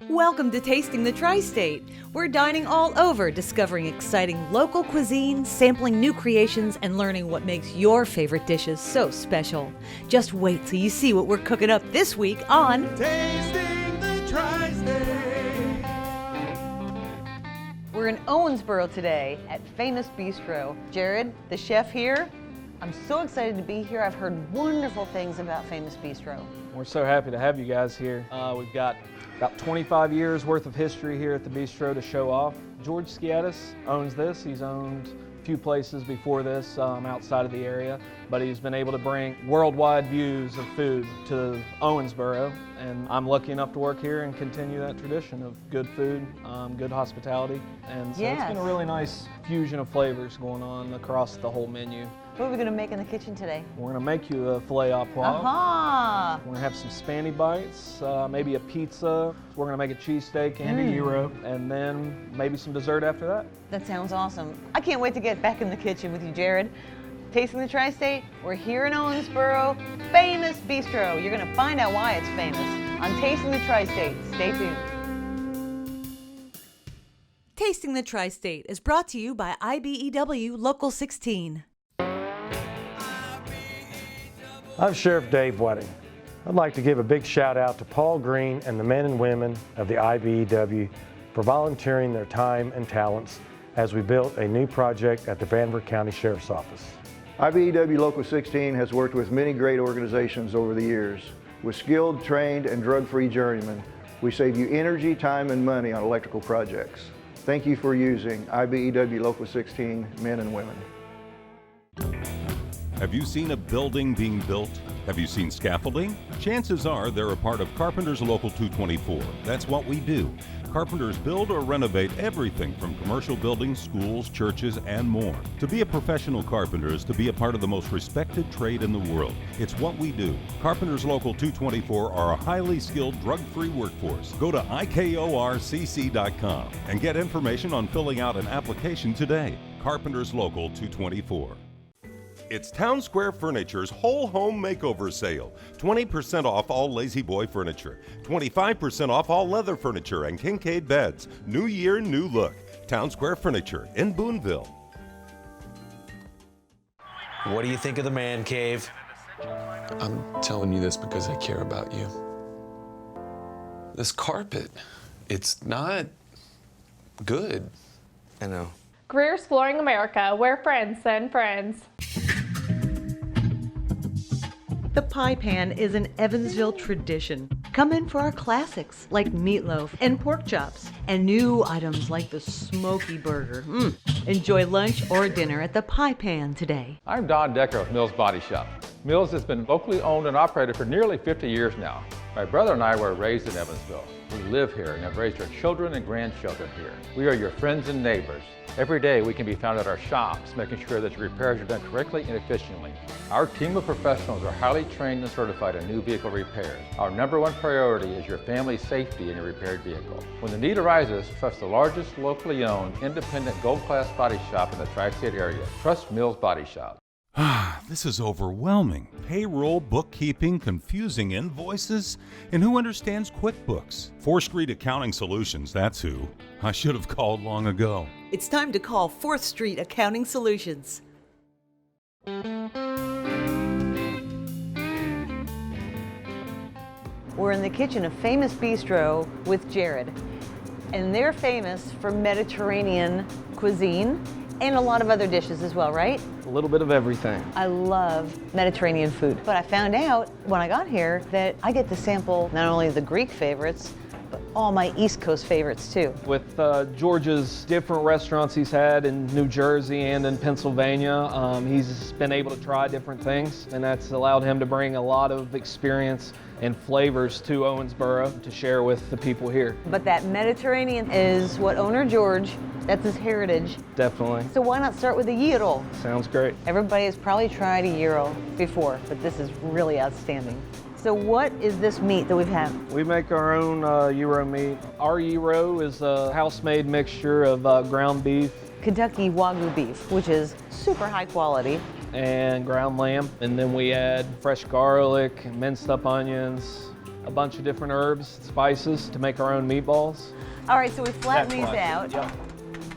Welcome to Tasting the Tri-State. We're dining all over, discovering exciting local cuisine, sampling new creations, and learning what makes your favorite dishes so special. Just wait till you see what we're cooking up this week on Tasting the Tri-State. We're in Owensboro today at Famous Bistro. Jared, the chef here, I'm so excited to be here. I've heard wonderful things about Famous Bistro. We're so happy to have you guys here. We've got about 25 years worth of history here at the Bistro to show off. George Skiatis owns this. He's owned a few places before this outside of the area, but he's been able to bring worldwide views of food to Owensboro, and I'm lucky enough to work here and continue that tradition of good food, good hospitality, and so It's been a really nice fusion of flavors going on across the whole menu. What are we going to make in the kitchen today? We're going to make you a filet au poivre. Aha! We're going to have some Spanny bites, maybe a pizza. We're going to make a cheesesteak and a gyro, and then maybe some dessert after that. That sounds awesome. I can't wait to get back in the kitchen with you, Jared. Tasting the Tri-State, we're here in Owensboro, Famous Bistro. You're going to find out why it's famous on Tasting the Tri-State. Stay tuned. Tasting the Tri-State is brought to you by IBEW Local 16. I'm Sheriff Dave Wedding. I'd like to give a big shout out to Paul Green and the men and women of the IBEW for volunteering their time and talents as we built a new project at the Vanderbilt County Sheriff's Office. IBEW Local 16 has worked with many great organizations over the years. With skilled, trained, and drug-free journeymen, we save you energy, time, and money on electrical projects. Thank you for using IBEW Local 16 men and women. Have you seen a building being built? Have you seen scaffolding? Chances are they're a part of Carpenters Local 224. That's what we do. Carpenters build or renovate everything from commercial buildings, schools, churches, and more. To be a professional carpenter is to be a part of the most respected trade in the world. It's what we do. Carpenters Local 224 are a highly skilled, drug-free workforce. Go to ikorcc.com and get information on filling out an application today. Carpenters Local 224. It's Town Square Furniture's Whole Home Makeover Sale. 20% off all Lazy Boy furniture. 25% off all leather furniture and Kincaid beds. New year, new look. Town Square Furniture in Boonville. What do you think of the man cave? I'm telling you this because I care about you. This carpet, it's not good. I know. Greer's Flooring America, where friends send friends. The pie pan is an Evansville tradition. Come in for our classics like meatloaf and pork chops, and new items like the smoky burger. Enjoy lunch or dinner at the pie pan today. I'm Don Decker of Mills Body Shop. Mills has been locally owned and operated for nearly 50 years now. My brother and I were raised in Evansville. We live here and have raised our children and grandchildren here. We are your friends and neighbors. Every day we can be found at our shops, making sure that your repairs are done correctly and efficiently. Our team of professionals are highly trained and certified in new vehicle repairs. Our number one priority is your family's safety in your repaired vehicle. When the need arises, trust the largest locally owned, independent, gold-class body shop in the Tri-State area. Trust Mills Body Shop. This is overwhelming. Payroll, bookkeeping, confusing invoices, and who understands QuickBooks? 4th Street Accounting Solutions, that's who. I should have called long ago. It's time to call 4th Street Accounting Solutions. We're in the kitchen of Famous Bistro with Jared, and they're famous for Mediterranean cuisine and a lot of other dishes as well, right? A little bit of everything. I love Mediterranean food, but I found out when I got here that I get to sample not only the Greek favorites, but all my East Coast favorites too. With George's different restaurants he's had in New Jersey and in Pennsylvania, he's been able to try different things, and that's allowed him to bring a lot of experience and flavors to Owensboro to share with the people here. But that Mediterranean is what owner George, that's his heritage. Definitely. So why not start with a gyro? Sounds great. Everybody has probably tried a gyro before, but this is really outstanding. So what is this meat that we've had? We make our own gyro meat. Our gyro is a house-made mixture of ground beef, Kentucky Wagyu beef, which is super high quality, and ground lamb. And then we add fresh garlic, minced up onions, a bunch of different herbs, spices to make our own meatballs. All right, so we flatten these That's out. Yep.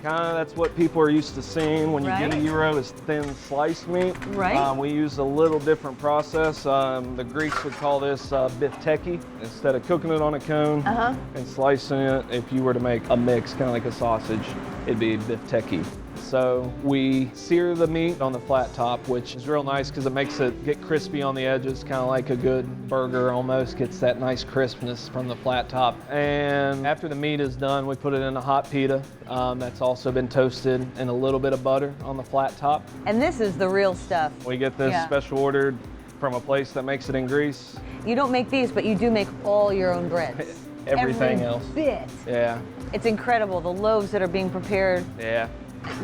Kind of that's what people are used to seeing when you get a Right. gyro is thin sliced meat. Right. We use a little different process. The Greeks would call this bifteki. Instead of cooking it on a cone and slicing it, if you were to make a mix, kind of like a sausage, it'd be bifteki. So we sear the meat on the flat top, which is real nice because it makes it get crispy on the edges, kind of like a good burger almost, gets that nice crispness from the flat top. And after the meat is done, we put it in a hot pita that's also been toasted and a little bit of butter on the flat top. And this is the real stuff. We get this special ordered from a place that makes it in Greece. You don't make these, but you do make all your own breads. Everything Every else. bit. Yeah, It's incredible, the loaves that are being prepared. yeah.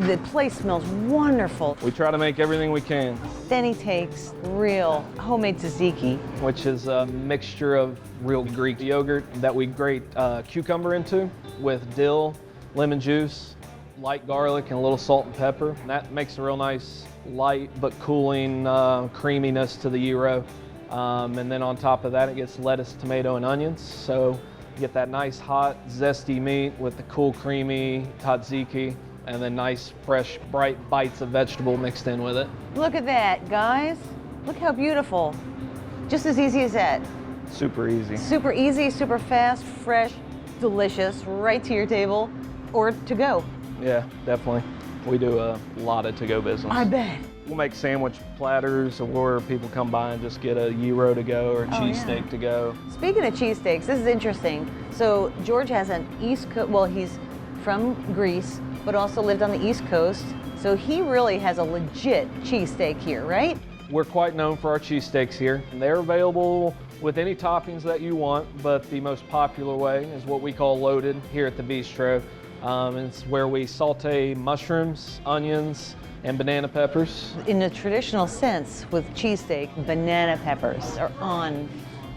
The place smells wonderful. We try to make everything we can, Then he takes real homemade tzatziki. which is a mixture of real Greek yogurt that we grate cucumber into with dill, lemon juice, light garlic, and a little salt and pepper. And that makes a real nice light but cooling creaminess to the gyro. And then on top of that, it gets lettuce, tomato, and onions. So you get that nice hot, zesty meat with the cool, creamy tzatziki, and then nice, fresh, bright bites of vegetable mixed in with it. Look at that, guys. Look how beautiful. Just as easy as that. Super easy. Super easy, super fast, fresh, delicious, right to your table or to go. Yeah, definitely. We do a lot of to-go business. I bet. We'll make sandwich platters, or people come by and just get a gyro to go or a cheesesteak to go. Speaking of cheesesteaks, this is interesting. So George has an East Coast, well, he's from Greece, but also lived on the East Coast. So he really has a legit cheesesteak here, right? We're quite known for our cheesesteaks here. They're available with any toppings that you want, but the most popular way is what we call loaded here at the Bistro. It's where we saute mushrooms, onions, and banana peppers. In a traditional sense, with cheesesteak, banana peppers are on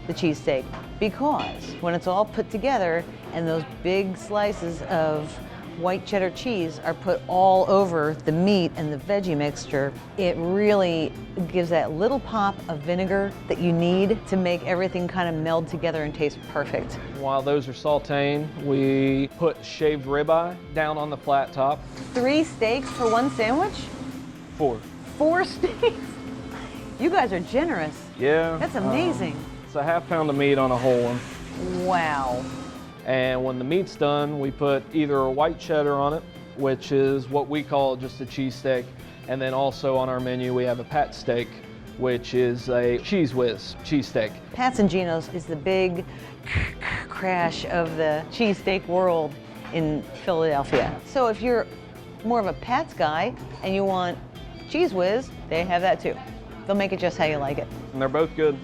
the cheesesteak because when it's all put together and those big slices of white cheddar cheese are put all over the meat and the veggie mixture, it really gives that little pop of vinegar that you need to make everything kind of meld together and taste perfect. While those are sauteing, we put shaved ribeye down on the flat top. 3 steaks for 1 sandwich? 4. 4 steaks? You guys are generous. Yeah. That's amazing. It's a half pound of meat on a whole one. Wow. And when the meat's done, we put either a white cheddar on it, which is what we call just a cheesesteak. And then also on our menu, we have a pat steak, which is a cheese whiz cheesesteak. Pat's and Gino's is the big crash of the cheesesteak world in Philadelphia. So if you're more of a Pat's guy and you want cheese whiz, they have that too. They'll make it just how you like it. And they're both good.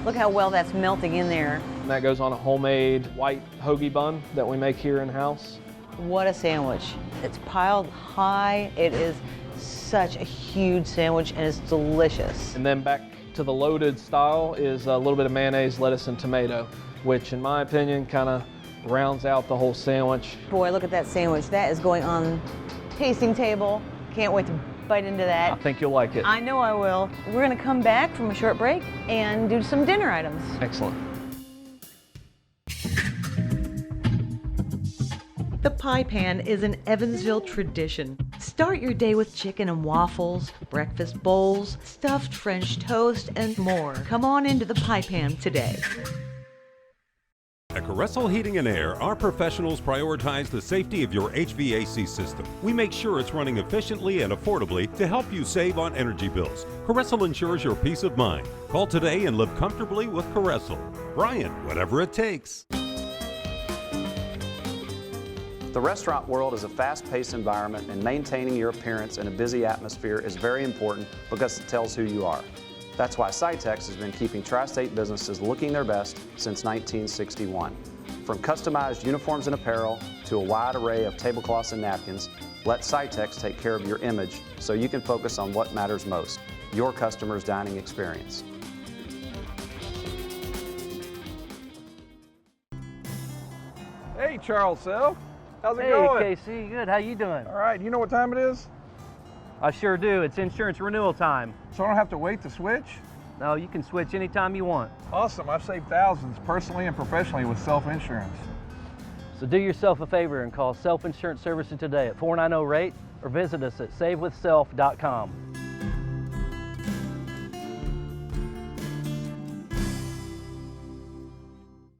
Look how well that's melting in there. And that goes on a homemade white hoagie bun that we make here in-house. What a sandwich. It's piled high. It is such a huge sandwich and it's delicious. And then back to the loaded style is a little bit of mayonnaise, lettuce, and tomato, which in my opinion kind of rounds out the whole sandwich. Boy, look at that sandwich. That is going on tasting table. Can't wait to bite into that. I think you'll like it. I know I will. We're gonna come back from a short break and do some dinner items. Excellent. The pie pan is an Evansville tradition. Start your day with chicken and waffles, breakfast bowls, stuffed French toast, and more. Come on into the pie pan today. At Caressel Heating and Air, our professionals prioritize the safety of your HVAC system. We make sure it's running efficiently and affordably to help you save on energy bills. Caressel ensures your peace of mind. Call today and live comfortably with Caressel. Brian, whatever it takes. The restaurant world is a fast-paced environment, and maintaining your appearance in a busy atmosphere is very important because it tells who you are. That's why Cytex has been keeping tri-state businesses looking their best since 1961. From customized uniforms and apparel to a wide array of tablecloths and napkins, let Cytex take care of your image so you can focus on what matters most, your customers' dining experience. Hey, Charles Self. How's it Hey, going? Casey, good. How you doing? All right, you know what time it is? I sure do. It's insurance renewal time. So I don't have to wait to switch? No, you can switch anytime you want. Awesome, I've saved thousands personally and professionally with self-insurance. So do yourself a favor and call Self-Insurance Services today at 490-RATE or visit us at savewithself.com.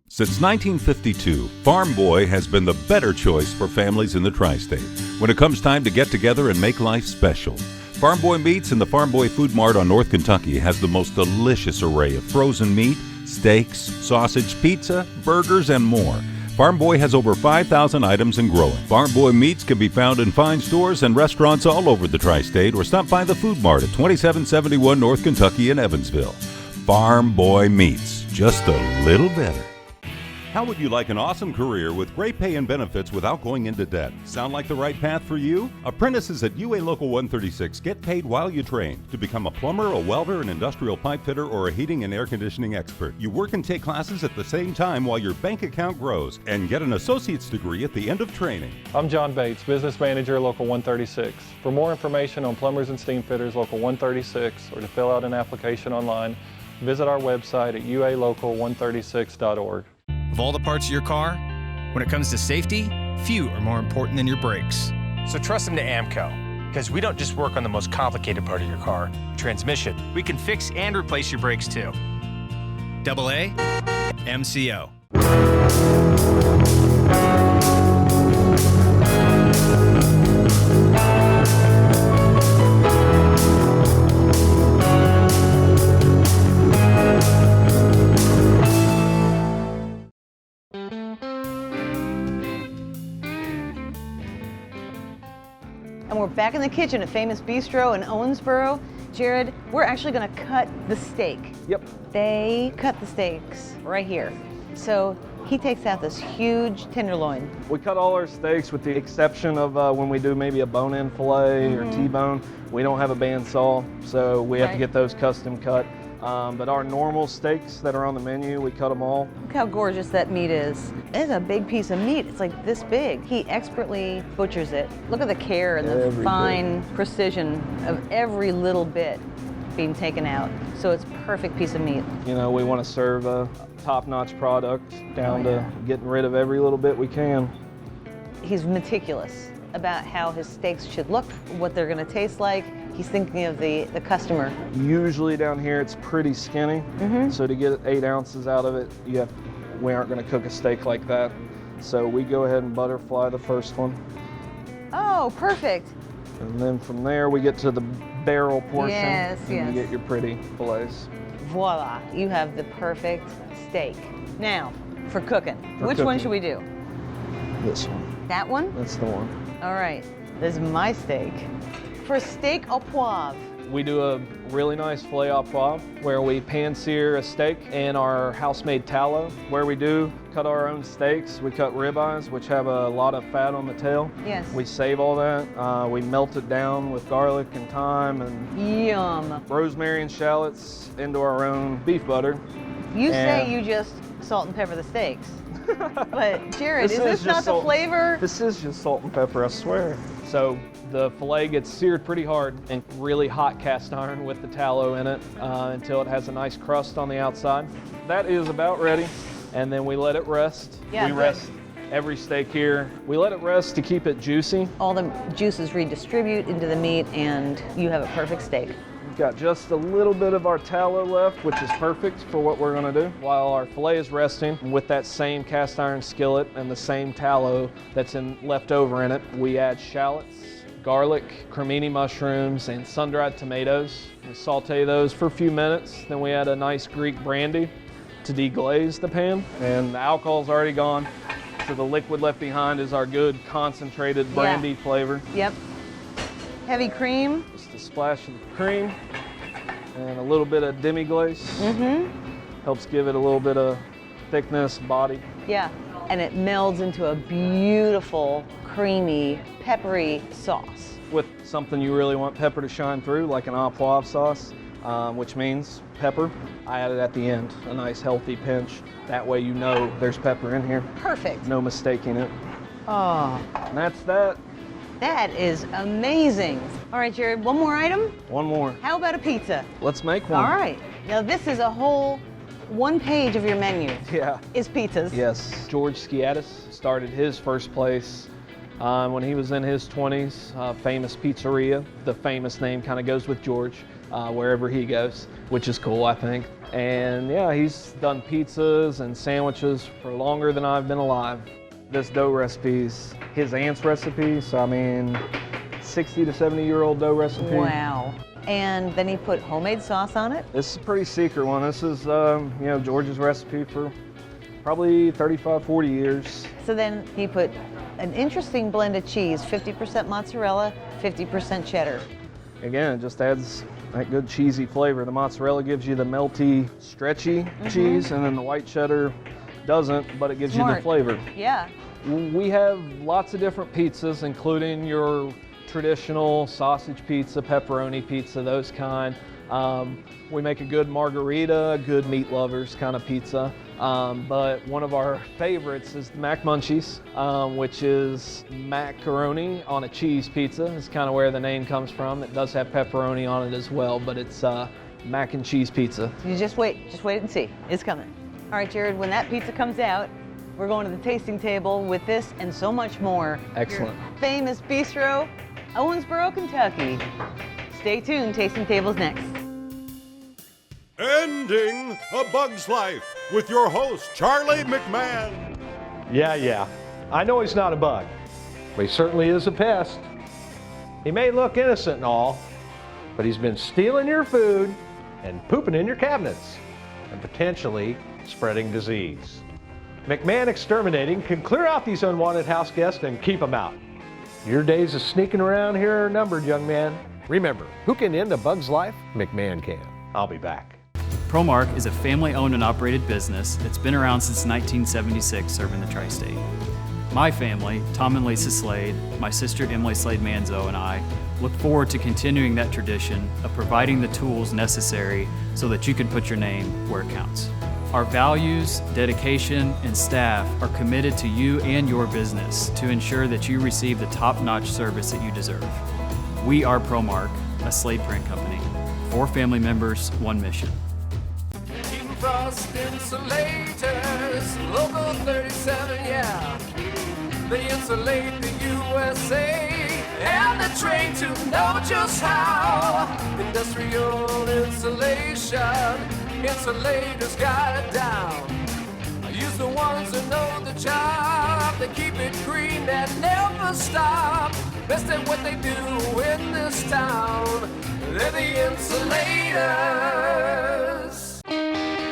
Since 1952, Farm Boy has been the better choice for families in the tri-state when it comes time to get together and make life special. Farm Boy Meats in the Farm Boy Food Mart on North Kentucky has the most delicious array of frozen meat, steaks, sausage, pizza, burgers, and more. Farm Boy has over 5,000 items and growing. Farm Boy Meats can be found in fine stores and restaurants all over the tri-state, or stop by the Food Mart at 2771 North Kentucky in Evansville. Farm Boy Meats, just a little better. How would you like an awesome career with great pay and benefits without going into debt? Sound like the right path for you? Apprentices at UA Local 136 get paid while you train to become a plumber, a welder, an industrial pipe fitter, or a heating and air conditioning expert. You work and take classes at the same time while your bank account grows and get an associate's degree at the end of training. I'm John Bates, Business Manager, Local 136. For more information on plumbers and steam fitters, Local 136, or to fill out an application online, visit our website at ualocal136.org. Of all the parts of your car, when it comes to safety, few are more important than your brakes. So trust them to AMCO, because we don't just work on the most complicated part of your car, transmission. We can fix and replace your brakes too. AA MCO. And we're back in the kitchen at Famous Bistro in Owensboro. Jared, we're actually gonna cut the steak. Yep. They cut the steaks right here. So he takes out this huge tenderloin. We cut all our steaks with the exception of when we do maybe a bone-in filet or T-bone. We don't have a bandsaw, so we have to get those custom cut. But our normal steaks that are on the menu, we cut them all. Look how gorgeous that meat is. It's a big piece of meat. It's like this big. He expertly butchers it. Look at the care and the fine precision of every little bit being taken out. So it's a perfect piece of meat. You know, we want to serve a top-notch product down to getting rid of every little bit we can. He's meticulous about how his steaks should look, what they're gonna taste like. He's thinking of the customer. Usually down here it's pretty skinny, so to get 8 ounces out of it, we aren't gonna cook a steak like that. So we go ahead and butterfly the first one. Oh, perfect. And then from there we get to the barrel portion, Yes, and you get your pretty fillets. Voila, you have the perfect steak. Now, for cooking, which one should we do? This one. That one? That's the one. All right, this is my steak. For steak au poivre. We do a really nice filet au poivre where we pan-sear a steak in our house-made tallow. Where we do cut our own steaks, we cut ribeyes, which have a lot of fat on the tail. Yes. We save all that. We melt it down with garlic and thyme and Yum. rosemary and shallots into our own beef butter. You say you just salt and pepper the steaks. But Jared, is this not the salt, flavor? This is just salt and pepper, I swear. So the filet gets seared pretty hard in really hot cast iron with the tallow in it until it has a nice crust on the outside. That is about ready, and then we let it rest. Yeah, we rest every steak here. We let it rest to keep it juicy. All the juices redistribute into the meat, and you have a perfect steak. We've got just a little bit of our tallow left, which is perfect for what we're gonna do. While our filet is resting, with that same cast iron skillet and the same tallow that's left over in it, we add shallots, garlic, cremini mushrooms, and sun-dried tomatoes. We saute those for a few minutes. Then we add a nice Greek brandy to deglaze the pan, and the alcohol's already gone. So the liquid left behind is our good concentrated brandy flavor. Yep. Heavy cream. Just a splash of cream and a little bit of demi-glace. Helps give it a little bit of thickness, body. Yeah, and it melds into a beautiful, creamy, peppery sauce. With something you really want pepper to shine through, like an au poivre sauce, which means pepper. I add it at the end, a nice healthy pinch. That way you know there's pepper in here. Perfect. No mistaking it. Oh. And that's that. That is amazing. All right, Jared, one more item? One more. How about a pizza? Let's make one. All right. Now this is a whole one page of your menu. Yeah. Is pizzas. Yes. George Skiatis started his first place when he was in his 20s, famous pizzeria. The famous name kind of goes with George wherever he goes, which is cool, I think. And yeah, he's done pizzas and sandwiches for longer than I've been alive. This dough recipe's his aunt's recipe, so I mean, 60 to 70-year-old dough recipe. Wow. And then he put homemade sauce on it? This is a pretty secret one. This is, you know, George's recipe for probably 35, 40 years. So then he put an interesting blend of cheese, 50% mozzarella, 50% cheddar. Again, it just adds that good cheesy flavor. The mozzarella gives you the melty, stretchy cheese, and then the white cheddar doesn't, but it gives you the flavor. Yeah. We have lots of different pizzas, including your traditional sausage pizza, pepperoni pizza, those kind. We make a good margarita, good meat lovers kind of pizza. But one of our favorites is the Mac Munchies, which is macaroni on a cheese pizza. It's kind of where the name comes from. It does have pepperoni on it as well, but it's mac and cheese pizza. You just wait and see. It's coming. All right, Jared, when that pizza comes out, we're going to the tasting table with this and so much more. Excellent. Your famous Bistro, Owensboro, Kentucky. Stay tuned, Tasting Table's next. Ending A Bug's Life with your host, Charlie McMahon. Yeah. I know he's not a bug, but he certainly is a pest. He may look innocent and all, but he's been stealing your food and pooping in your cabinets and potentially spreading disease. McMahon Exterminating can clear out these unwanted house guests and keep them out. Your days of sneaking around here are numbered, young man. Remember, who can end a bug's life? McMahon can. I'll be back. ProMark is a family-owned and operated business that's been around since 1976, serving the tri-state. My family, Tom and Lisa Slade, my sister Emily Slade Manzo, and I look forward to continuing that tradition of providing the tools necessary so that you can put your name where it counts. Our values, dedication, and staff are committed to you and your business to ensure that you receive the top-notch service that you deserve. We are ProMark, a Slade print company. 4 family members, 1 mission. Frost Insulators, Local 37, yeah. They insulate the USA and the train to know just how. Industrial insulation, insulators got it down. I use the ones that know the job. They keep it green and never stop. Best at what they do in this town. They're the insulators.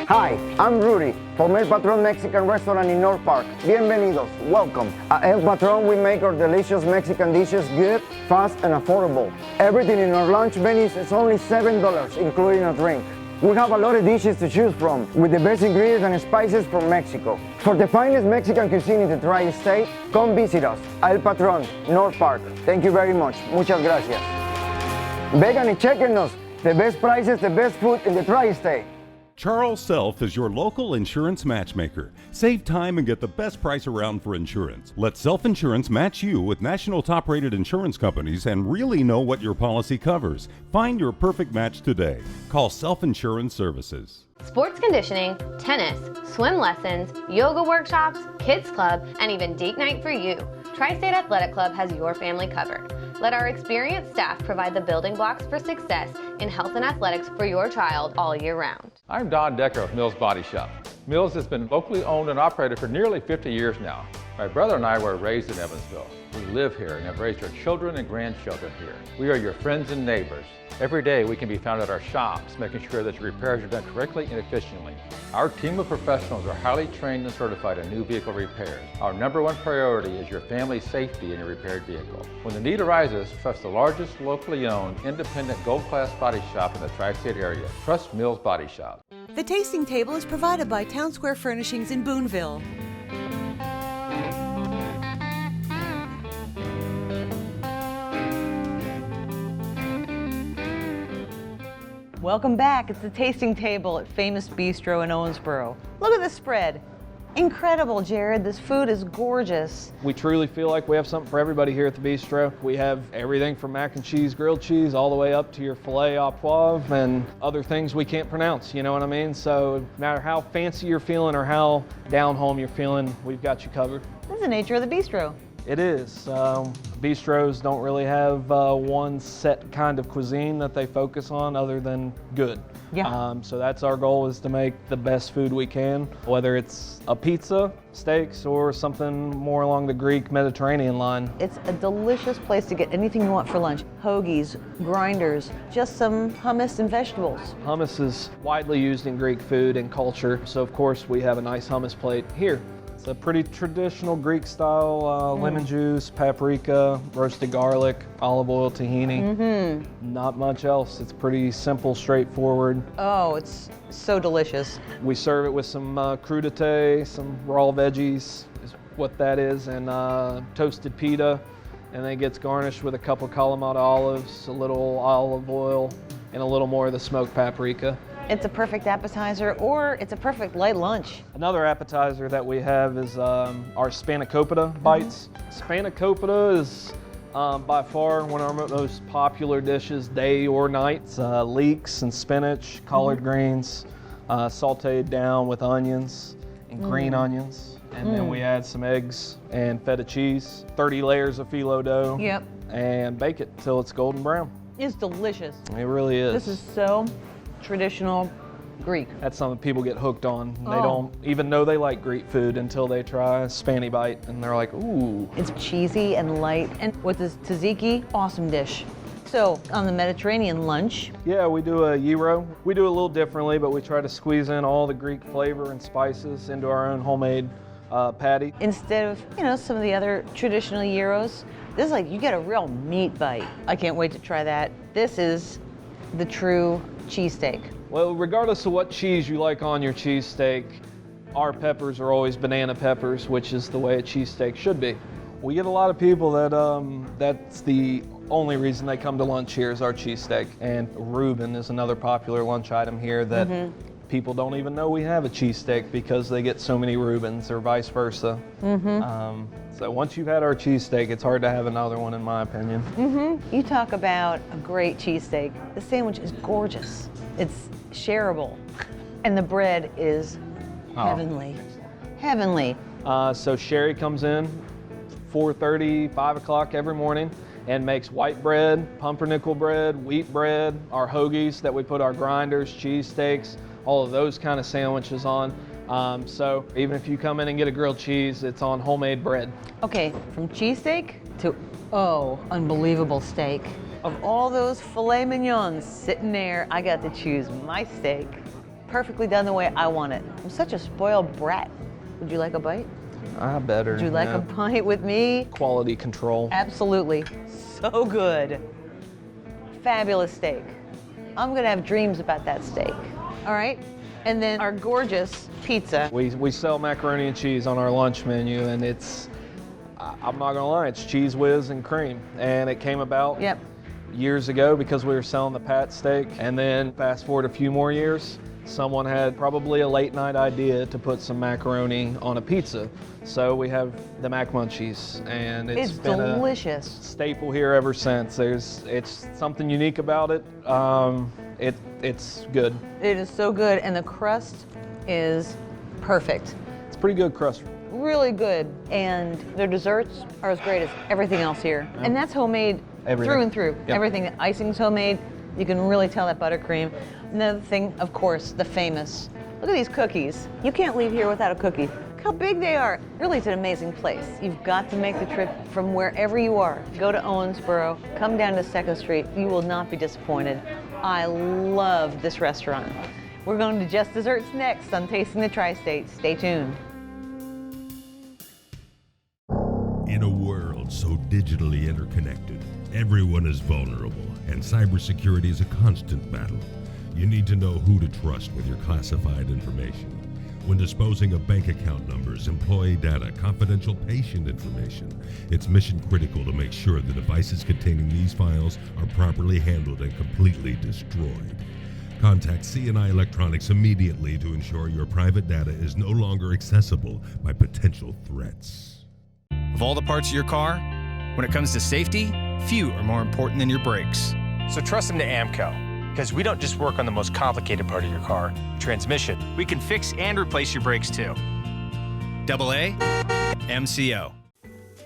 Hi, I'm Rudy from El Patron Mexican Restaurant in North Park. Bienvenidos, welcome. At El Patron, we make our delicious Mexican dishes good, fast, and affordable. Everything in our lunch menus is only $7, including a drink. We have a lot of dishes to choose from, with the best ingredients and spices from Mexico. For the finest Mexican cuisine in the tri-state, come visit us, El Patron, North Park. Thank you very much. Muchas gracias. Vegan y chequenos, the best prices, the best food in the tri-state. Charles Self is your local insurance matchmaker. Save time and get the best price around for insurance. Let Self Insurance match you with national top-rated insurance companies and really know what your policy covers. Find your perfect match today. Call Self Insurance Services. Sports conditioning, tennis, swim lessons, yoga workshops, kids club, and even date night for you. Tri-State Athletic Club has your family covered. Let our experienced staff provide the building blocks for success in health and athletics for your child all year round. I'm Don Decker of Mills Body Shop. Mills has been locally owned and operated for nearly 50 years now. My brother and I were raised in Evansville. We live here and have raised our children and grandchildren here. We are your friends and neighbors. Every day we can be found at our shops, making sure that your repairs are done correctly and efficiently. Our team of professionals are highly trained and certified in new vehicle repairs. Our #1 priority is your family's safety in your repaired vehicle. When the need arises, trust the largest locally owned, independent, gold-class body shop in the tri-state area. Trust Mills Body Shop. The Tasting Table is provided by Town Square Furnishings in Boonville. Welcome back. It's the Tasting Table at famous Bistro in Owensboro. Look at this spread. Incredible, Jared. This food is gorgeous. We truly feel like we have something for everybody here at the Bistro. We have everything from mac and cheese, grilled cheese, all the way up to your filet au poivre and other things we can't pronounce, you know what I mean? So no matter how fancy you're feeling or how down home you're feeling, we've got you covered. This is the nature of the Bistro. It is. Bistros don't really have one set kind of cuisine that they focus on other than good. Yeah. So that's our goal, is to make the best food we can, whether it's a pizza, steaks, or something more along the Greek Mediterranean line. It's a delicious place to get anything you want for lunch. Hoagies, grinders, just some hummus and vegetables. Hummus is widely used in Greek food and culture, so of course we have a nice hummus plate here. It's a pretty traditional Greek style, lemon juice, paprika, roasted garlic, olive oil, tahini. Not much else. It's pretty simple, straightforward. Oh, it's so delicious. We serve it with some crudité, some raw veggies is what that is, and toasted pita. And then it gets garnished with a couple Kalamata olives, a little olive oil, and a little more of the smoked paprika. It's a perfect appetizer, or it's a perfect light lunch. Another appetizer that we have is our spanakopita bites. Spanakopita is by far one of our most popular dishes, day or night. It's leeks and spinach, collard greens, sauteed down with onions and green onions. And then we add some eggs and feta cheese, 30 layers of phyllo dough, and bake it till it's golden brown. It's delicious. It really is. This is so traditional Greek. That's something people get hooked on. They don't even know they like Greek food until they try a Spani bite, and they're like, ooh. It's cheesy and light, and with this tzatziki, awesome dish. So on the Mediterranean lunch. Yeah, we do a gyro. We do it a little differently, but we try to squeeze in all the Greek flavor and spices into our own homemade patty. Instead of, you know, some of the other traditional gyros, this is like, you get a real meat bite. I can't wait to try that. This is the true cheesesteak. Well, regardless of what cheese you like on your cheesesteak, our peppers are always banana peppers, which is the way a cheesesteak should be. We get a lot of people that that's the only reason they come to lunch here is our cheesesteak. And Reuben is another popular lunch item here that people don't even know we have a cheesesteak because they get so many Reubens, or vice versa. So once you've had our cheesesteak, it's hard to have another one, in my opinion. You talk about a great cheesesteak. The sandwich is gorgeous. It's shareable. And the bread is heavenly. Heavenly. So Sherry comes in 4:30, 5 o'clock every morning and makes white bread, pumpernickel bread, wheat bread, our hoagies that we put our grinders, cheesesteaks, all of those kind of sandwiches on. So even if you come in and get a grilled cheese, it's on homemade bread. Okay, from cheesesteak to, unbelievable steak. Of all those filet mignons sitting there, I got to choose my steak. Perfectly done the way I want it. I'm such a spoiled brat. Would you like a bite? Better. Would you like a bite with me? Quality control. Absolutely. So good. Fabulous steak. I'm gonna have dreams about that steak. All right? And then our gorgeous pizza. We sell macaroni and cheese on our lunch menu, and it's, I'm not gonna lie, it's cheese whiz and cream. And it came about years ago because we were selling the Pat steak. And then fast forward a few more years, someone had probably a late night idea to put some macaroni on a pizza. So we have the Mac Munchies, and it's been delicious. A staple here ever since. It's something unique about it. It's good. It is so good, and the crust is perfect. It's pretty good crust. Really good, and their desserts are as great as everything else here. Yeah. And that's homemade through and through. Yep. Everything, the icing's homemade. You can really tell that buttercream. Another thing, of course, the famous. Look at these cookies. You can't leave here without a cookie. Look how big they are. Really, it's an amazing place. You've got to make the trip from wherever you are. Go to Owensboro, come down to 2nd Street. You will not be disappointed. I love this restaurant. We're going to Just Desserts next on Tasting the Tri-State. Stay tuned. In a world so digitally interconnected, everyone is vulnerable, and cybersecurity is a constant battle. You need to know who to trust with your classified information. When disposing of bank account numbers, employee data, confidential patient information, it's mission critical to make sure the devices containing these files are properly handled and completely destroyed. Contact C&I Electronics immediately to ensure your private data is no longer accessible by potential threats. Of all the parts of your car, when it comes to safety, few are more important than your brakes. So trust them to AMCO, because we don't just work on the most complicated part of your car, transmission. We can fix and replace your brakes too. AA MCO.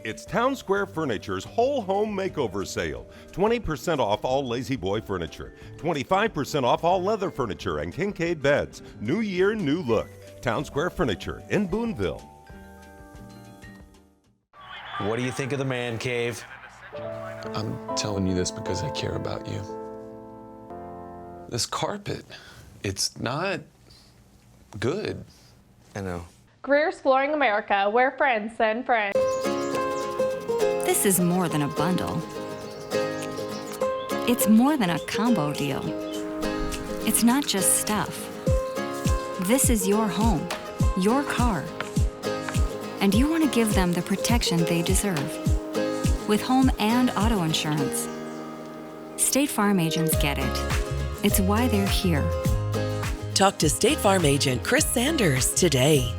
It's Town Square Furniture's whole home makeover sale. 20% off all Lazy Boy furniture. 25% off all leather furniture and Kincaid beds. New year, new look. Town Square Furniture in Boonville. What do you think of the man cave? I'm telling you this because I care about you. This carpet, it's not good. I know. Greer's Flooring America, where friends send friends. This is more than a bundle. It's more than a combo deal. It's not just stuff. This is your home, your car. And you want to give them the protection they deserve. With home and auto insurance. State Farm agents get it. It's why they're here. Talk to State Farm agent Chris Sanders today.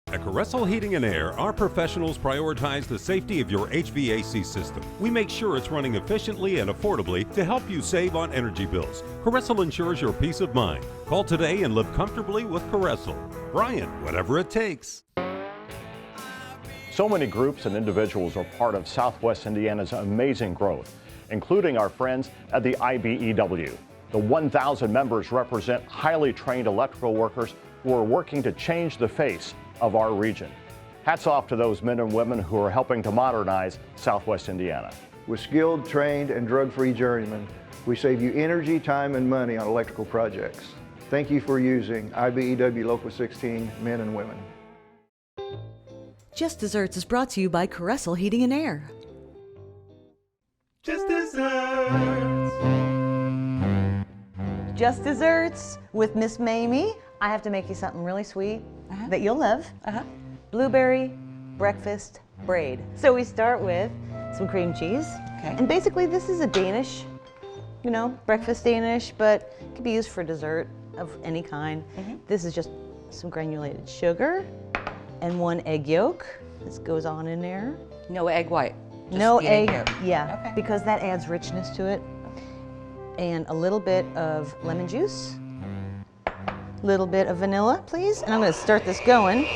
At Caressel Heating and Air, our professionals prioritize the safety of your HVAC system. We make sure it's running efficiently and affordably to help you save on energy bills. Caressel ensures your peace of mind. Call today and live comfortably with Caressel. Brian, whatever it takes. So many groups and individuals are part of Southwest Indiana's amazing growth, including our friends at the IBEW. The 1,000 members represent highly trained electrical workers who are working to change the face of our region. Hats off to those men and women who are helping to modernize Southwest Indiana. With skilled, trained, and drug-free journeymen, we save you energy, time, and money on electrical projects. Thank you for using IBEW Local 16 men and women. Just Desserts is brought to you by Caressel Heating and Air. Just Desserts. Just Desserts with Miss Mamie. I have to make you something really sweet that you'll love. Blueberry breakfast braid. So we start with some cream cheese. Okay. And basically this is a Danish, you know, breakfast Danish, but it can be used for dessert of any kind. This is just some granulated sugar and 1 egg yolk. This goes on in there. No egg white. Just No the egg, yolk. yeah, Okay. because that adds richness to it. And a little bit of lemon juice. Little bit of vanilla, please. And I'm gonna start this going.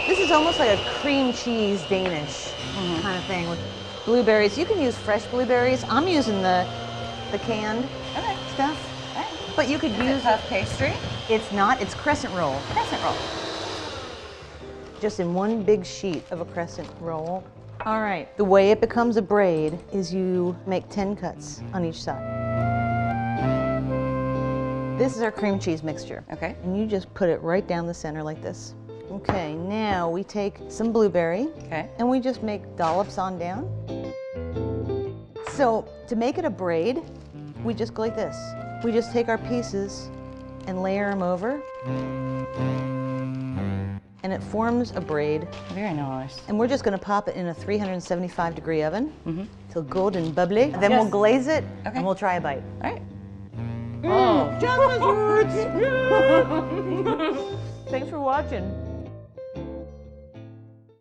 This is almost like a cream cheese Danish kind of thing with blueberries. You can use fresh blueberries. I'm using the canned stuff. But you could use puff pastry. It's not, it's crescent roll. Crescent roll. Just in one big sheet of a crescent roll. All right, the way it becomes a braid is you make 10 cuts on each side. This is our cream cheese mixture. Okay. And you just put it right down the center like this. Okay, now we take some blueberry. Okay. And we just make dollops on down. So to make it a braid, we just go like this. We just take our pieces and layer them over. And it forms a braid. Very nice. And we're just gonna pop it in a 375-degree oven till golden bubbly. Then we'll glaze it and we'll try a bite. All right. Oh, just Desserts! Thanks for watching.